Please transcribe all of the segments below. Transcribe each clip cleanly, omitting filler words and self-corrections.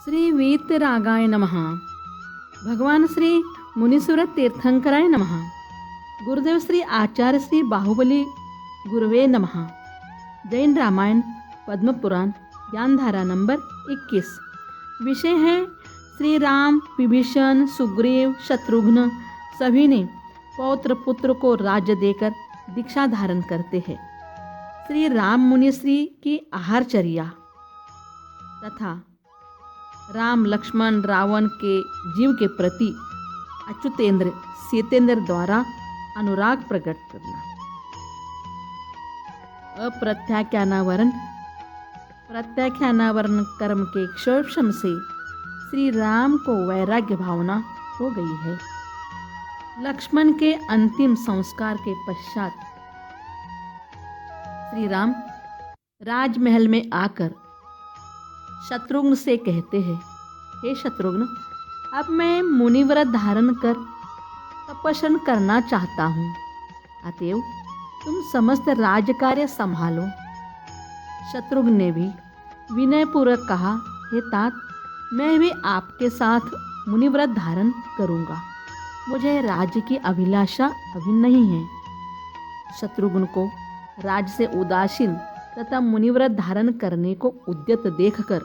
श्री वीतरागाय नमः। भगवान श्री मुनीश्वर तीर्थंकराय नमः। गुरुदेव श्री आचार्य श्री बाहुबली गुरुवे नमः। जैन रामायण पद्म पुराण ज्ञानधारा नंबर 21। विषय है श्री राम, विभीषण, सुग्रीव, शत्रुघ्न सभी ने पौत्र पुत्र को राज्य देकर दीक्षा धारण करते हैं। श्री राम मुनि श्री की आहारचर्या तथा राम लक्ष्मण रावण के जीव के प्रति अच्युतेंद्र सीतेंद्र द्वारा अनुराग प्रकट करना। अप्रत्याख्यानावरण प्रत्याख्यानावरण कर्म के क्षोभम से श्री राम को वैराग्य भावना हो गई है। लक्ष्मण के अंतिम संस्कार के पश्चात श्री राम राजमहल में आकर शत्रुघ्न से कहते हैं, हे शत्रुघ्न, अब मैं मुनिव्रत धारण कर तपस्या करना चाहता हूँ, अतएव तुम समस्त राजकार्य संभालो। शत्रुघ्न ने भी विनयपूर्वक कहा, हे तात, मैं भी आपके साथ मुनिव्रत धारण करूँगा, मुझे राज्य की अभिलाषा अभी नहीं है। शत्रुघ्न को राज्य से उदासीन तथा मुनिव्रत धारण करने को उद्यत देखकर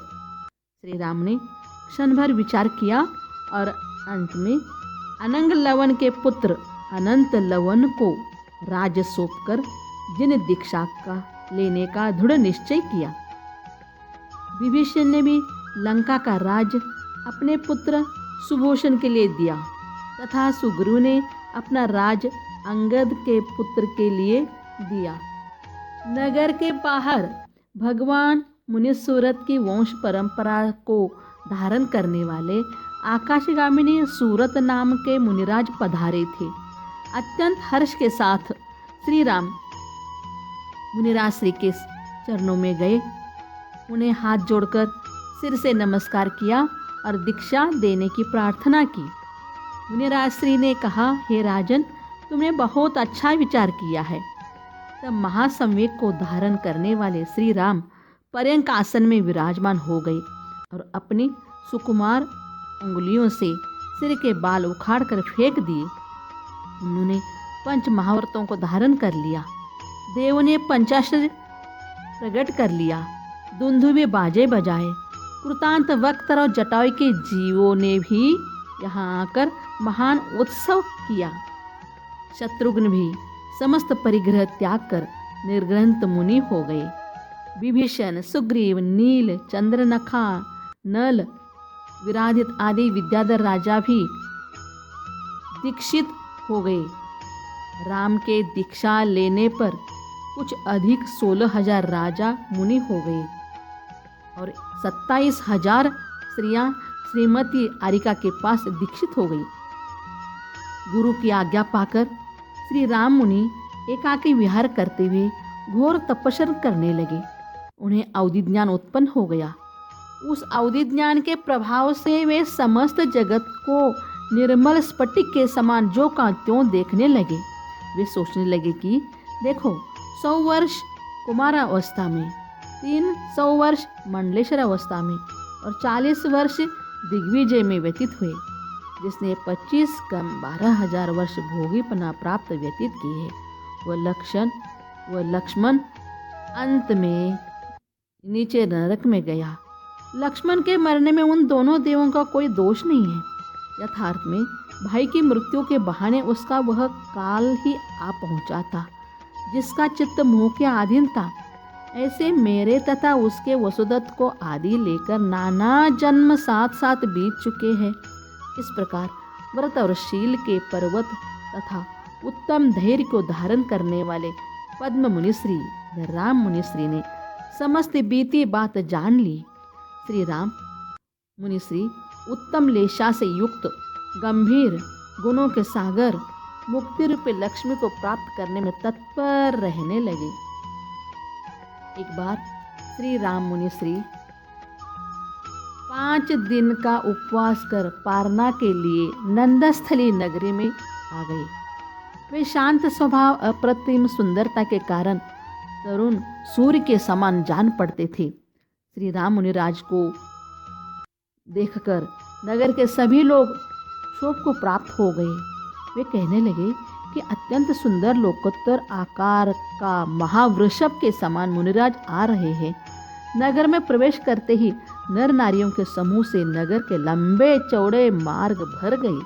श्री राम ने क्षण भर विचार किया और अंत में अनंग लवन के पुत्र अनंत लवन को राज्य सौंपकर जिन दीक्षा का लेने का दृढ़ निश्चय किया। विभीषण ने भी लंका का राज्य अपने पुत्र सुभूषण के लिए दिया तथा सुग्रीव ने अपना राज अंगद के पुत्र के लिए दिया। नगर के बाहर भगवान मुनीश्वर की वंश परंपरा को धारण करने वाले आकाशगामिनी सूरत नाम के मुनिराज पधारे थे। अत्यंत हर्ष के साथ श्री राम मुनिराज श्री के चरणों में गए, उन्हें हाथ जोड़कर सिर से नमस्कार किया और दीक्षा देने की प्रार्थना की। मुनिराज श्री ने कहा, हे राजन, तुमने बहुत अच्छा विचार किया है। तब महासंवेग को धारण करने वाले श्री राम पर्यंक आसन में विराजमान हो गए और अपनी सुकुमार उंगलियों से सिर के बाल उखाड़ कर फेंक दिए। उन्होंने पंच महाव्रतों को धारण कर लिया। देव ने पंचाश्र प्रकट कर लिया। दुंदुभे बाजे बजाए। कृतांत वक्त और जटायु के जीवों ने भी यहाँ आकर महान उत्सव किया। शत्रुघ्न भी समस्त परिग्रह त्याग कर निर्ग्रंथ मुनि हो गए। विभीषण, सुग्रीव, नील, चंद्रनखा, नल, विराधित आदि विद्याधर राजा भी दीक्षित हो गए। राम के दीक्षा लेने पर कुछ अधिक 16,000 राजा मुनि हो गए और 27,000 स्त्रियां श्रीमती आरिका के पास दीक्षित हो गई। गुरु की आज्ञा पाकर श्री राम मुनि एकाकी विहार करते हुए घोर तपस्या करने लगे। उन्हें अवधि ज्ञान उत्पन्न हो गया। उस अवधि ज्ञान के प्रभाव से वे समस्त जगत को निर्मल स्फटिक के समान जो का त्यों देखने लगे। वे सोचने लगे कि देखो, 100 वर्ष कुमारावस्था में, 300 वर्ष मंडलेश्वर अवस्था में और 40 वर्ष दिग्विजय में व्यतीत हुए। जिसने 25 कम 12,000 वर्ष भोगीपना प्राप्त व्यतीत किए हैं, वह लक्ष्मण अंत में नीचे नरक में गया। लक्ष्मण के मरने में उन दोनों देवों का कोई दोष नहीं है। यथार्थ में भाई की मृत्यु के बहाने उसका वह काल ही आ पहुंचा था जिसका चित्त मोह के अधीन था। ऐसे मेरे तथा उसके वसुदत्त को आदि लेकर नाना जन्म साथ साथ बीत चुके हैं। इस प्रकार व्रत और शील के पर्वत तथा उत्तम धैर्य को धारण करने वाले पद्म मुनिश्री राम मुनिश्री ने समस्त बीती बात जान ली। श्री राम मुनिश्री उत्तम लेशा से युक्त गंभीर गुणों के सागर मुक्ति रूपी लक्ष्मी को प्राप्त करने में तत्पर रहने लगे। एक बार श्री राम मुनिश्री 5 दिन का उपवास कर पारना के लिए नंदस्थली नगरी में आ गए। वे शांत स्वभाव, अप्रतिम सुंदरता के कारण तरुण सूर्य के समान जान पड़ते थे। श्री राम मुनिराज को देखकर नगर के सभी लोग शोक को प्राप्त हो गए। वे कहने लगे कि अत्यंत सुंदर लोकोत्तर आकार का महावृषभ के समान मुनिराज आ रहे हैं। नगर में प्रवेश करते ही नर नारियों के समूह से नगर के लंबे चौड़े मार्ग भर गए।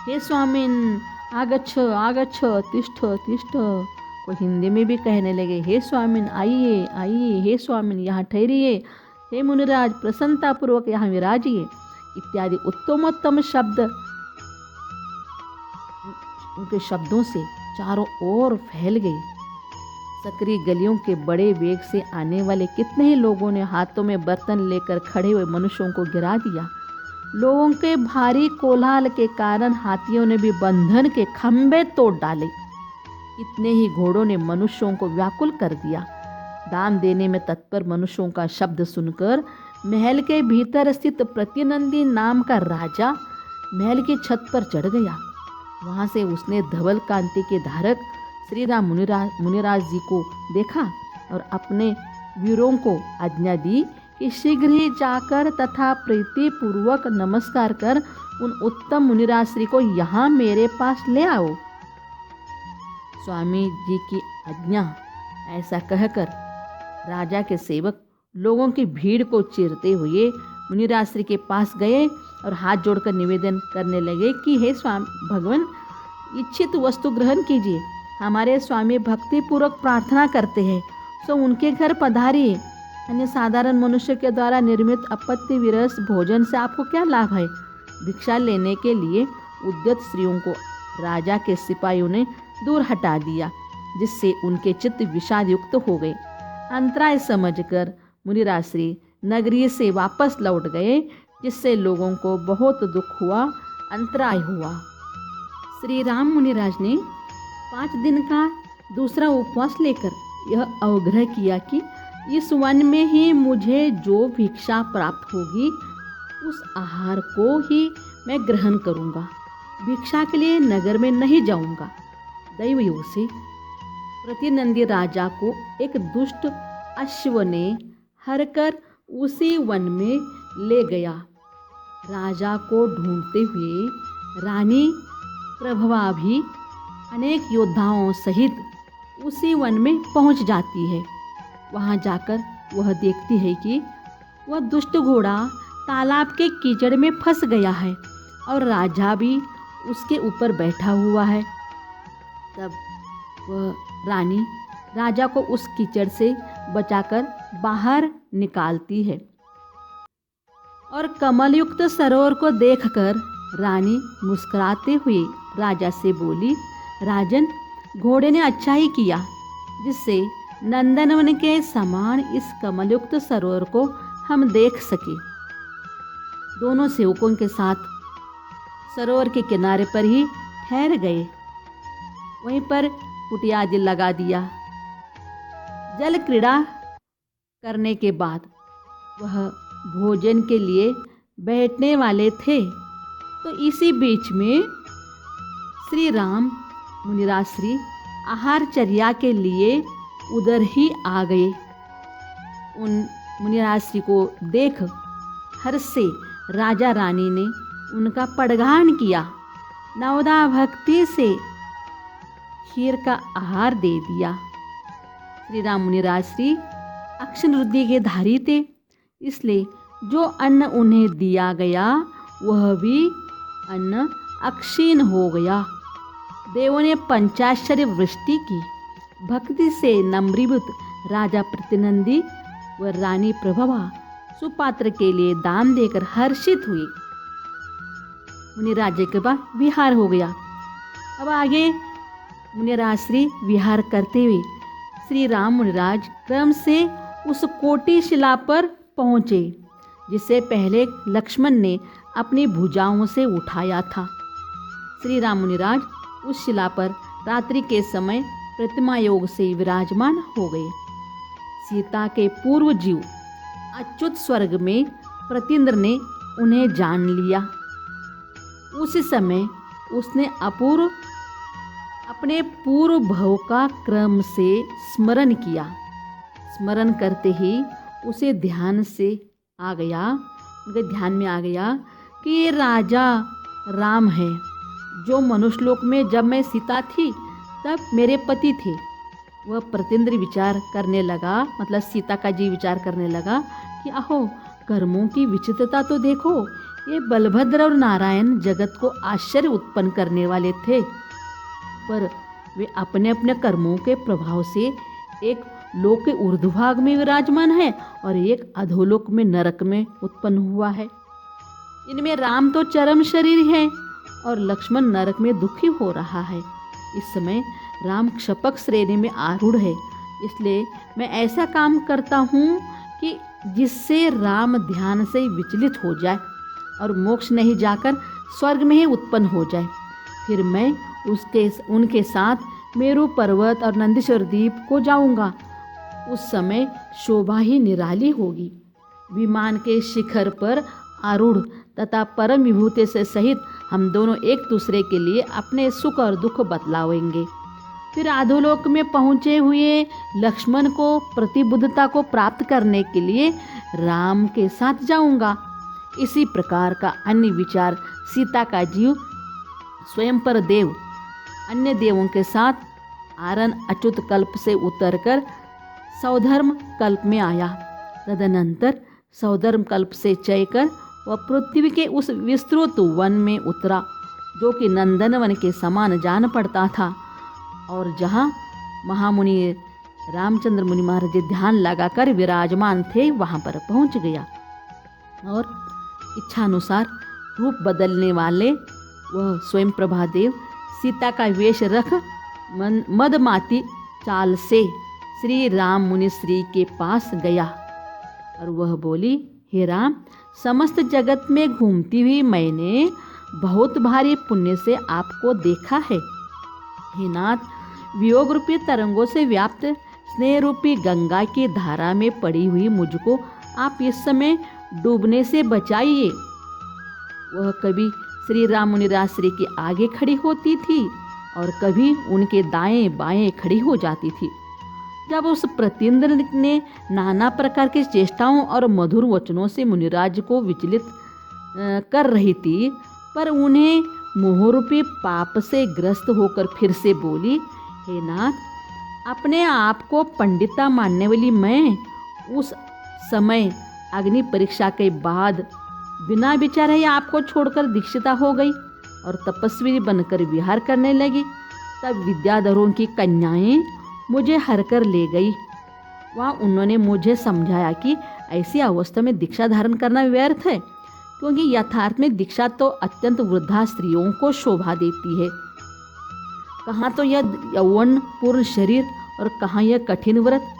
हे स्वामिन, आगच्छ आगच्छ, तिष्ठ तिष्ठ। कोई हिंदी में भी कहने लगे, हे स्वामिन आइए आइए, हे स्वामिन यहाँ ठहरिए, हे मुनिराज प्रसन्नतापूर्वक यहाँ विराजिए, इत्यादि उत्तमोत्तम शब्द उनके शब्दों से चारों ओर फैल गए। सकरी गलियों के बड़े वेग से आने वाले कितने ही लोगों ने हाथों में बर्तन लेकर खड़े हुए मनुष्यों को गिरा दिया। लोगों के भारी कोलाहल के कारण हाथियों ने भी बंधन के खंभे तोड़ डाले। इतने ही घोड़ों ने मनुष्यों को व्याकुल कर दिया। दान देने में तत्पर मनुष्यों का शब्द सुनकर महल के भीतर स्थित प्रतिनंदी नाम का राजा महल की छत पर चढ़ गया। वहां से उसने धवल कांति के धारक श्री राम मुनिराज जी को देखा और अपने वीरों को आज्ञा दी कि शीघ्र ही जाकर तथा प्रीतिपूर्वक नमस्कार कर उन उत्तम मुनिराज श्री को यहाँ मेरे पास ले आओ। स्वामी जी की आज्ञा, ऐसा कहकर राजा के सेवक लोगों की भीड़ को चीरते हुए मुनिराज श्री के पास गए और हाथ जोड़कर निवेदन करने लगे कि हे स्वामी भगवान, इच्छित वस्तु ग्रहण कीजिए। हमारे स्वामी भक्तिपूर्वक प्रार्थना करते हैं, सो उनके घर पधारिए। अन्य साधारण मनुष्य के द्वारा निर्मित अपत्य विरस भोजन से आपको क्या लाभ है? भिक्षा लेने के लिए उद्यत स्त्रियों को राजा के सिपाहियों ने दूर हटा दिया, जिससे उनके चित्त विषाद युक्त हो गए। अंतराय समझकर मुनिराज श्री नगरी से वापस लौट गए, जिससे लोगों को बहुत दुख हुआ, अंतराय हुआ। श्री राम मुनिराज ने 5 दिन का दूसरा उपवास लेकर यह अवग्रह किया कि इस वन में ही मुझे जो भिक्षा प्राप्त होगी उस आहार को ही मैं ग्रहण करूंगा। भिक्षा के लिए नगर में नहीं जाऊंगा। दैव योग से प्रतिनंदी राजा को एक दुष्ट अश्व ने हरकर उसी वन में ले गया। राजा को ढूंढते हुए रानी प्रभवा भी अनेक योद्धाओं सहित उसी वन में पहुंच जाती है। वहां जाकर वह देखती है कि वह दुष्ट घोड़ा तालाब के कीचड़ में फंस गया है और राजा भी उसके ऊपर बैठा हुआ है। तब वह रानी राजा को उस कीचड़ से बचाकर बाहर निकालती है और कमलयुक्त सरोवर को देखकर रानी मुस्कुराते हुए राजा से बोली, राजन, घोड़े ने अच्छा ही किया जिससे नंदनवन के समान इस कमलयुक्त सरोवर को हम देख सके। दोनों सेवकों के साथ सरोवर के किनारे पर ही ठहर गए। वहीं पर कुटिया आदि लगा दिया। जल क्रीड़ा करने के बाद वह भोजन के लिए बैठने वाले थे, तो इसी बीच में श्री राम मुनिराज श्री आहारचर्या के लिए उधर ही आ गए। उन मुनिराज श्री को देख हर्ष से राजा रानी ने उनका पड़गान किया, नवदा भक्ति से खीर का आहार दे दिया। श्री राम मुनिराज श्री अक्षण रुद्धि के धारी थे, इसलिए जो अन्न उन्हें दिया गया वह भी अन्न अक्षीण हो गया। देवों ने पंचाश्चर्य वृष्टि की। भक्ति से नम्रीभूत राजा प्रतिनंदी व रानी प्रभवा सुपात्र के लिए दान देकर हर्षित हुई। मुनिराज के बाद विहार हो गया। अब आगे मुनिराज श्री विहार करते हुए श्री राम मुनिराज क्रम से उस कोटि शिला पर पहुँचे जिसे पहले लक्ष्मण ने अपनी भुजाओं से उठाया था। श्री राम मुनिराज उस शिला पर रात्रि के समय प्रतिमा योग से विराजमान हो गए। सीता के पूर्व जीव अच्युत स्वर्ग में प्रतीन्द्र ने उन्हें जान लिया। उसी समय उसने अपने पूर्व भव का क्रम से स्मरण किया। स्मरण करते ही उसे ध्यान से आ गया, उनके ध्यान में आ गया कि ये राजा राम है, जो मनुष्यलोक में जब मैं सीता थी तब मेरे पति थे। वह प्रतीन्द्र विचार करने लगा, मतलब सीता का जी विचार करने लगा कि आहो, कर्मों की विचित्रता तो देखो। ये बलभद्र और नारायण जगत को आश्चर्य उत्पन्न करने वाले थे, पर वे अपने अपने कर्मों के प्रभाव से एक लोक के ऊर्ध्वभाग में विराजमान है और एक अधोलोक में नरक में उत्पन्न हुआ है। इनमें राम तो चरम शरीर है और लक्ष्मण नरक में दुखी हो रहा है। इस समय राम क्षपक श्रेणी में आरूढ़ है, इसलिए मैं ऐसा काम करता हूँ कि जिससे राम ध्यान से विचलित हो जाए और मोक्ष नहीं जाकर स्वर्ग में ही उत्पन्न हो जाए। फिर मैं उनके साथ मेरु पर्वत और नंदीश्वर द्वीप को जाऊंगा। उस समय शोभा ही निराली होगी। विमान के शिखर पर आरूढ़ तथा परम विभूति से सहित हम दोनों एक दूसरे के लिए अपने सुख और दुख बतलावेंगे। फिर अधोलोक में पहुँचे हुए लक्ष्मण को प्रतिबुद्धता को प्राप्त करने के लिए राम के साथ जाऊंगा। इसी प्रकार का अन्य विचार सीता का जीव स्वयं पर देव अन्य देवों के साथ आरन अच्युत कल्प से उतरकर सौधर्म कल्प में आया। तदनंतर सौधर्म कल्प से चयकर वह पृथ्वी के उस विस्तृत वन में उतरा, जो कि नंदनवन के समान जान पड़ता था, और जहाँ महामुनि रामचंद्र मुनि महाराज ध्यान लगाकर विराजमान थे, वहाँ पर पहुँच गया और इच्छानुसार रूप बदलने वाले वह स्वयं प्रभादेव सीता का वेश रख मदमाती चाल से श्री राम मुनि श्री के पास गया और वह बोली, हे राम, समस्त जगत में घूमती हुई मैंने बहुत भारी पुण्य से आपको देखा है। हे नाथ, वियोग रूपी तरंगों से व्याप्त स्नेह रूपी गंगा की धारा में पड़ी हुई मुझको आप इस समय डूबने से बचाइए। वह कभी श्री राम मुनिराज श्री के आगे खड़ी होती थी और कभी उनके दाएं बाएं खड़ी हो जाती थी। जब उस प्रतीन्द्र ने नाना प्रकार की चेष्टाओं और मधुर वचनों से मुनिराज को विचलित कर रही थी, पर उन्हें मोहरूपी पाप से ग्रस्त होकर फिर से बोली, हे नाथ, अपने आप को पंडिता मानने वाली मैं उस समय अग्नि परीक्षा के बाद बिना विचारे आपको छोड़कर दीक्षिता हो गई और तपस्वी बनकर विहार करने लगी। तब विद्याधरों की कन्याएं मुझे हरकर ले गई। वहाँ उन्होंने मुझे समझाया कि ऐसी अवस्था में दीक्षा धारण करना व्यर्थ है, क्योंकि यथार्थ में दीक्षा तो अत्यंत वृद्धा स्त्रियों को शोभा देती है। कहाँ तो यह यौवन पूर्ण शरीर और कहाँ यह कठिन व्रत।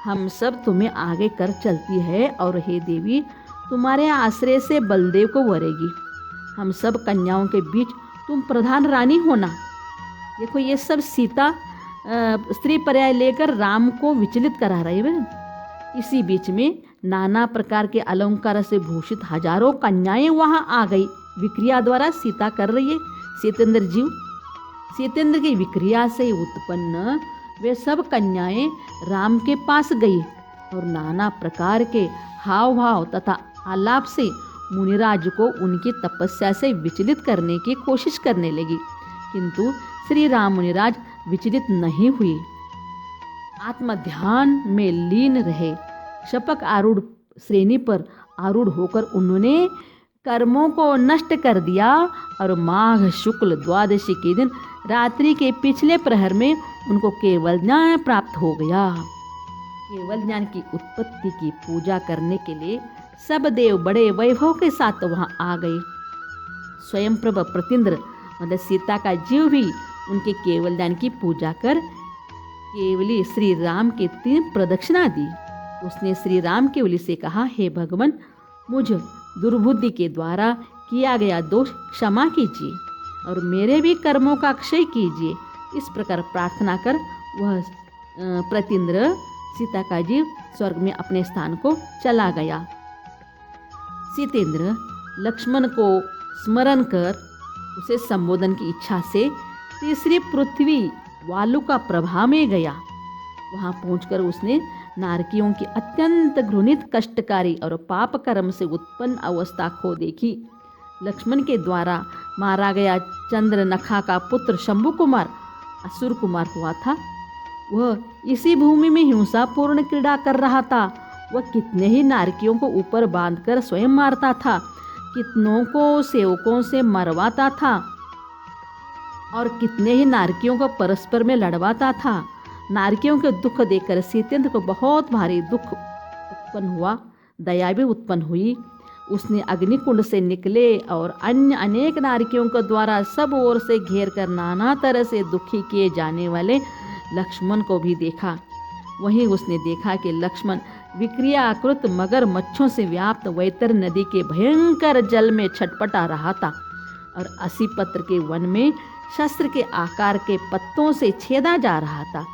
हम सब तुम्हें आगे कर चलती है और हे देवी, तुम्हारे आश्रय से बलदेव को वरेगी। हम सब कन्याओं के बीच तुम प्रधान रानी होना। देखो, ये सब सीता स्त्री पर्याय लेकर राम को विचलित करा रही है। इसी बीच में नाना प्रकार के अलंकार से भूषित हजारों कन्याएं वहां आ गई। विक्रिया द्वारा सीता कर रही है सीतेंद्र जीव। सीतेंद्र की विक्रिया से उत्पन्न वे सब कन्याएं राम के पास गई और नाना प्रकार के हाव भाव तथा आलाप से मुनिराज को उनकी तपस्या से विचलित करने की कोशिश करने लगी, किंतु श्री राम मुनिराज विचलित नहीं हुए। आत्मध्यान में लीन रहे। शपक आरूढ़ श्रेणी पर आरूढ़ होकर उन्होंने कर्मों को नष्ट कर दिया और माघ शुक्ल द्वादशी के दिन रात्रि के पिछले प्रहर में उनको केवल ज्ञान प्राप्त हो गया। केवल ज्ञान की उत्पत्ति की पूजा करने के लिए सब देव बड़े वैभव के साथ वहां आ गए। स्वयं प्रभ प्रतीन्द्र मतलब सीता का जीव भी उनके केवल ज्ञान की पूजा कर केवली श्री राम के 3 प्रदक्षिणा दी। उसने श्री राम केवली से कहा, हे भगवान, मुझ दुर्बुद्धि के द्वारा किया गया दोष क्षमा कीजिए और मेरे भी कर्मों का क्षय कीजिए। इस प्रकार प्रार्थना कर वह प्रतीन्द्र सीता का जीव स्वर्ग में अपने स्थान को चला गया। सीतेंद्र लक्ष्मण को स्मरण कर उसे संबोधन की इच्छा से तीसरी पृथ्वी वालुका प्रभा में गया। वहां पहुंचकर उसने नारकियों की अत्यंत घृणित, कष्टकारी और पाप कर्म से उत्पन्न अवस्था को देखी। लक्ष्मण के द्वारा मारा गया चंद्रनखा का पुत्र शंभु कुमार असुर कुमार हुआ था। वह इसी भूमि में हिंसापूर्ण क्रीड़ा कर रहा था। वह कितने ही नारकियों को ऊपर बांधकर स्वयं मारता था, कितनों को सेवकों से मरवाता था और कितने ही नारकियों को परस्पर में लड़वाता था। नारकियों के दुख देखकर सीतेंद्र को बहुत भारी दुख उत्पन्न हुआ, दया भी उत्पन्न हुई। उसने अग्निकुंड से निकले और अन्य अनेक नारकियों के द्वारा सब ओर से घेर कर नाना तरह से दुखी किए जाने वाले लक्ष्मण को भी देखा। वहीं उसने देखा कि लक्ष्मण विक्रियाकृत मगर मच्छों से व्याप्त वैतर नदी के भयंकर जल में छटपटा रहा था और असी पत्र के वन में शस्त्र के आकार के पत्तों से छेदा जा रहा था।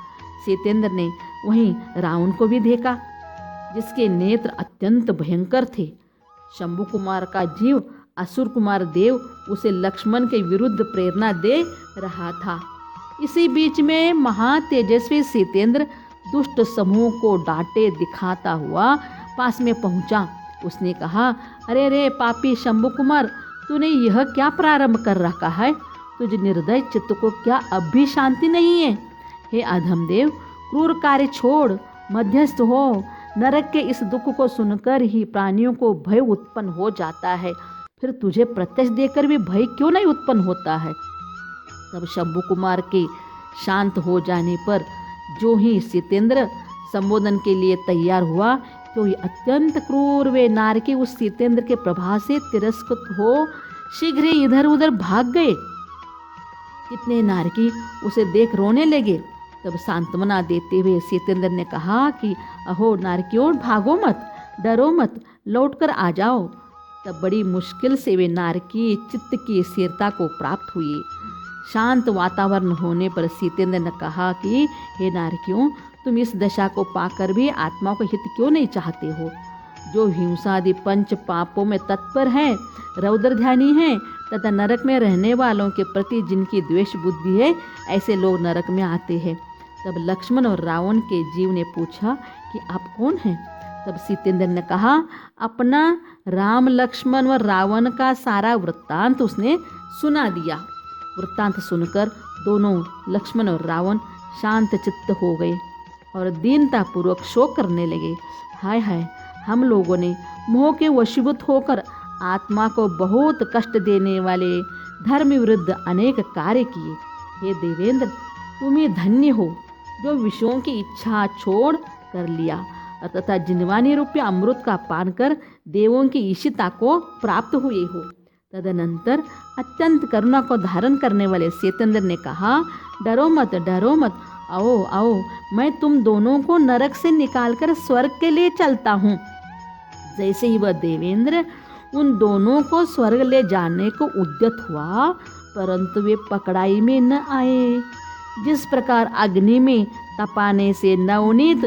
सीतेंद्र ने वहीं रावण को भी देखा, जिसके नेत्र अत्यंत भयंकर थे। शंभु कुमार का जीव असुर कुमार देव उसे लक्ष्मण के विरुद्ध प्रेरणा दे रहा था। इसी बीच में महातेजस्वी सीतेंद्र दुष्ट समूह को डांटे दिखाता हुआ पास में पहुंचा। उसने कहा, अरे रे पापी शंभु कुमार, तूने यह क्या प्रारंभ कर रखा है? तुझ निर्दय चित्त को क्या अब भी शांति नहीं है? हे अधमदेव, क्रूर कार्य छोड़, मध्यस्थ हो। नरक के इस दुख को सुनकर ही प्राणियों को भय उत्पन्न हो जाता है, फिर तुझे प्रत्यक्ष देकर भी भय क्यों नहीं उत्पन्न होता है? तब शंभु कुमार के शांत हो जाने पर जो ही सीतेंद्र संबोधन के लिए तैयार हुआ, तो ही अत्यंत क्रूर वे नारकी उस सीतेंद्र के प्रभाव से तिरस्कृत हो शीघ्र ही इधर उधर भाग गए। कितने नारकी उसे देख रोने लगे। तब सांत्वना देते हुए सीतेंद्र ने कहा कि अहो नारकियों, भागो मत, डरो मत, लौटकर आ जाओ। तब बड़ी मुश्किल से वे नारकी चित्त की स्थिरता को प्राप्त हुए। शांत वातावरण होने पर सीतेंद्र ने कहा कि हे नारकियों, तुम इस दशा को पाकर भी आत्मा को हित क्यों नहीं चाहते हो? जो हिंसादि पंच पापों में तत्पर हैं, रौद्र ध्यानी हैं तथा नरक में रहने वालों के प्रति जिनकी द्वेष बुद्धि है, ऐसे लोग नरक में आते हैं। तब लक्ष्मण और रावण के जीव ने पूछा कि आप कौन हैं? तब सीतेंद्र ने कहा, अपना राम लक्ष्मण व रावण का सारा वृत्तांत उसने सुना दिया। वृत्तांत सुनकर दोनों लक्ष्मण और रावण शांत चित्त हो गए और दीनतापूर्वक शोक करने लगे। हाय हाय, हम लोगों ने मोह के वशीभूत होकर आत्मा को बहुत कष्ट देने वाले धर्म विरुद्ध अनेक कार्य किए। हे देवेंद्र, तुम ये धन्य हो जो विषयों की इच्छा छोड़ कर लिया तथा जिनवानी रूपी अमृत का पान कर देवों की ईशिता को प्राप्त हुए हो। तदनंतर अत्यंत करुणा को धारण करने वाले सीतेंद्र ने कहा, डरो मत, डरो मत, आओ आओ, मैं तुम दोनों को नरक से निकालकर स्वर्ग के लिए चलता हूँ। जैसे ही वह देवेंद्र उन दोनों को स्वर्ग ले जाने को उद्यत हुआ, परंतु वे पकड़ाई में न आए। जिस प्रकार अग्नि में तपाने से नवनीत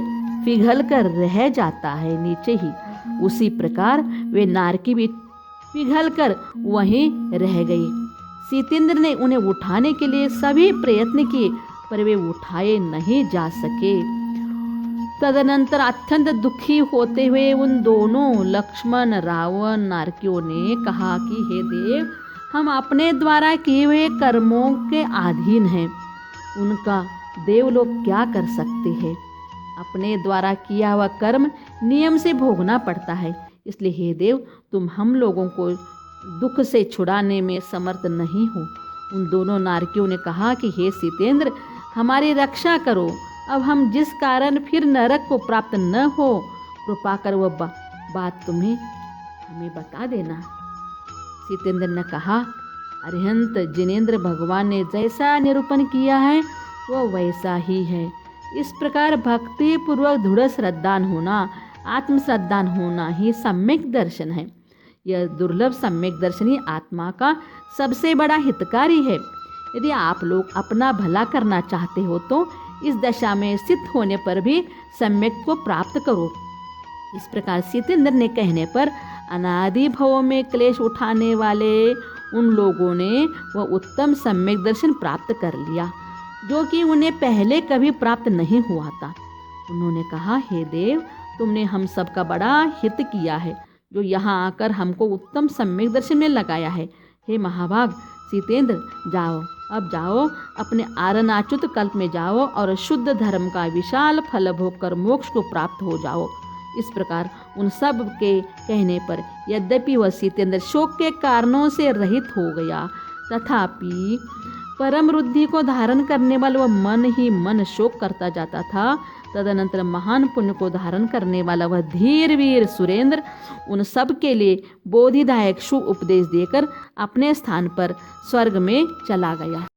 पिघल कर रह जाता है नीचे ही, उसी प्रकार वे नारकी भी पिघल कर वहीं रह गई। सीतेंद्र ने उन्हें उठाने के लिए सभी प्रयत्न किए, पर वे उठाए नहीं जा सके। तदनंतर अत्यंत दुखी होते हुए उन दोनों लक्ष्मण रावण नारकियों ने कहा कि हे देव, हम अपने द्वारा किए हुए कर्मों के अधीन हैं, उनका देवलोक क्या कर सकते हैं? अपने द्वारा किया हुआ कर्म नियम से भोगना पड़ता है। इसलिए हे देव, तुम हम लोगों को दुख से छुड़ाने में समर्थ नहीं हो। उन दोनों नारकियों ने कहा कि हे सीतेंद्र, हमारी रक्षा करो। अब हम जिस कारण फिर नरक को प्राप्त न हो, कृपा कर वह बात तुम्हें हमें बता देना। सीतेंद्र ने कहा, अरिहंत जिनेंद्र भगवान ने जैसा निरूपण किया है वह वैसा ही है। इस प्रकार भक्ति पूर्वक दृढ़ श्रद्धान होना, आत्मश्रद्धान होना ही सम्यक दर्शन है। यह दुर्लभ सम्यक दर्शन ही आत्मा का सबसे बड़ा हितकारी है। यदि आप लोग अपना भला करना चाहते हो तो इस दशा में स्थित होने पर भी सम्यक को प्राप्त करो। इस प्रकार सीतेंद्र ने कहने पर अनादि भवों में क्लेश उठाने वाले उन लोगों ने वह उत्तम सम्यक दर्शन प्राप्त कर लिया, जो कि उन्हें पहले कभी प्राप्त नहीं हुआ था। उन्होंने कहा, हे देव, तुमने हम सबका बड़ा हित किया है, जो यहाँ आकर हमको उत्तम सम्यक दर्शन में लगाया है। हे महाभाग सीतेंद्र, जाओ, अब जाओ, अपने आरणाच्युत कल्प में जाओ और शुद्ध धर्म का विशाल फल भोग कर मोक्ष को प्राप्त हो जाओ। इस प्रकार उन सब के कहने पर यद्यपि वह सीतेंद्र शोक के कारणों से रहित हो गया, तथापि परम रुद्धि को धारण करने वाला वह मन ही मन शोक करता जाता था। तदनंतर महान पुण्य को धारण करने वाला वह धीर वीर सुरेंद्र उन सब के लिए बोधिदायक शुभ उपदेश देकर अपने स्थान पर स्वर्ग में चला गया।